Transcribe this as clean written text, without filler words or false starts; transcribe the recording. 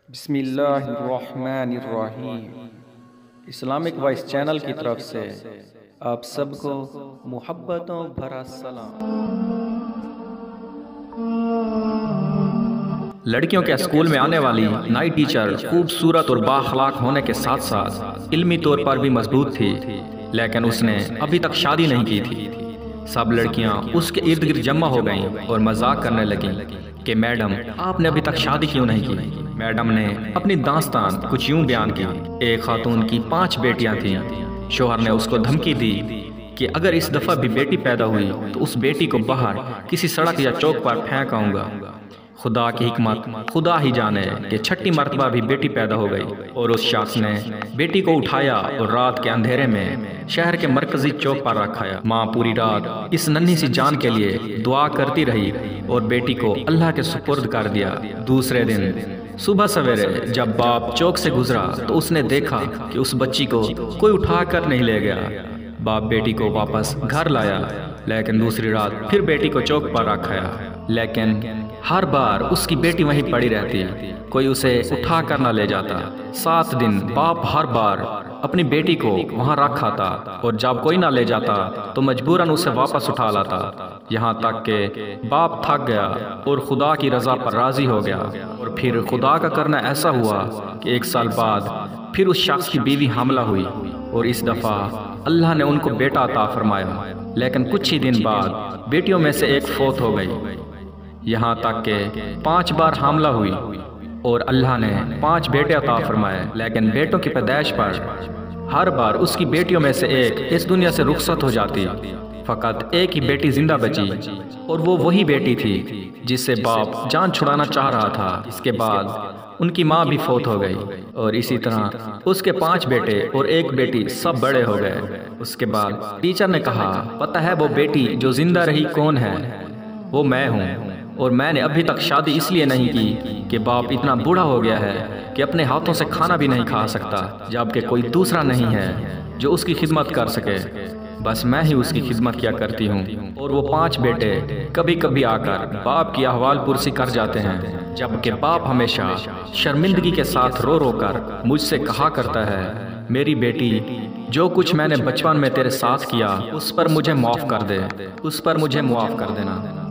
बिस्मिल्लाहिर्रहमानिर्रहीम। Islamic voice channel की तरफ से आप सबको मुहब्बतों भरा सलाम। लड़कियों के स्कूल में आने वाली नई टीचर खूबसूरत और बाअखलाक होने के साथ साथ इल्मी तौर पर भी मजबूत थी, लेकिन उसने अभी तक शादी नहीं की थी। सब लड़कियां उसके इर्द गिर्द जमा हो गईं और मजाक करने लगीं कि मैडम, आपने अभी तक शादी क्यों नहीं की। मैडम ने अपनी दास्तान कुछ यूं बयान की। एक खातून की 5 बेटियां थीं। शोहर ने उसको धमकी दी कि अगर इस दफ़ा भी बेटी पैदा हुई तो उस बेटी को बाहर किसी सड़क या चौक पर फेंक आऊंगा। खुदा की हिकमत खुदा ही जाने कि छठी मर्तबा भी बेटी पैदा हो गई और उस शख्स ने बेटी को उठाया और रात के अंधेरे में शहर के मरकजी चौक पर रखाया। माँ पूरी रात इस नन्ही सी जान के लिए दुआ करती रही और बेटी को अल्लाह के सुपुर्द कर दिया। दूसरे दिन सुबह सवेरे जब बाप चौक से गुजरा तो उसने देखा कि उस बच्ची को कोई उठा कर नहीं ले गया। बाप बेटी को वापस घर लाया, लेकिन दूसरी रात फिर बेटी को चौक पर रखाया, लेकिन हर बार उसकी बेटी वहीं पड़ी रहती, कोई उसे उठा कर न ले जाता। 7 दिन बाप हर बार अपनी बेटी को वहां रखा था और जब कोई ना ले जाता तो मजबूरन उसे वापस उठा लाता। यहाँ तक के बाप थक गया और खुदा की रजा पर राजी हो गया। और फिर खुदा का करना ऐसा हुआ कि 1 साल बाद फिर उस शख्स की बीवी हामला हुई और इस दफा अल्लाह ने उनको बेटा अता फरमाया, लेकिन कुछ ही दिन बाद बेटियों में से एक फौत हो गई। यहाँ तक के 5 बार हामला हुई और अल्लाह ने 5 बेटे अता फरमाए, लेकिन बेटों की पैदाइश पर हर बार उसकी बेटियों में से एक इस दुनिया से रुखसत हो जाती। फकत एक ही बेटी जिंदा बची और वो वही बेटी थी जिससे बाप जान छुड़ाना चाह रहा था। इसके बाद उनकी माँ भी फौत हो गई और इसी तरह उसके 5 बेटे और एक बेटी सब बड़े हो गए। उसके बाद टीचर ने कहा, पता है वो बेटी जो जिंदा रही कौन है? वो मैं हूँ। और मैंने अभी तक शादी इसलिए नहीं की कि बाप इतना बूढ़ा हो गया है कि अपने हाथों से खाना भी नहीं खा सकता, जबकि कोई दूसरा नहीं है जो उसकी खिदमत कर सके। बस मैं ही उसकी खिदमत किया करती हूँ। और वो 5 बेटे कभी कभी आकर बाप की अहवाल पुरसी कर जाते हैं, जबकि बाप हमेशा शर्मिंदगी के साथ रो रो कर मुझसे कहा करता है, मेरी बेटी, जो कुछ मैंने बचपन में तेरे साथ किया उस पर मुझे माफ़ कर दे, उस पर मुझे माफ़ कर देना।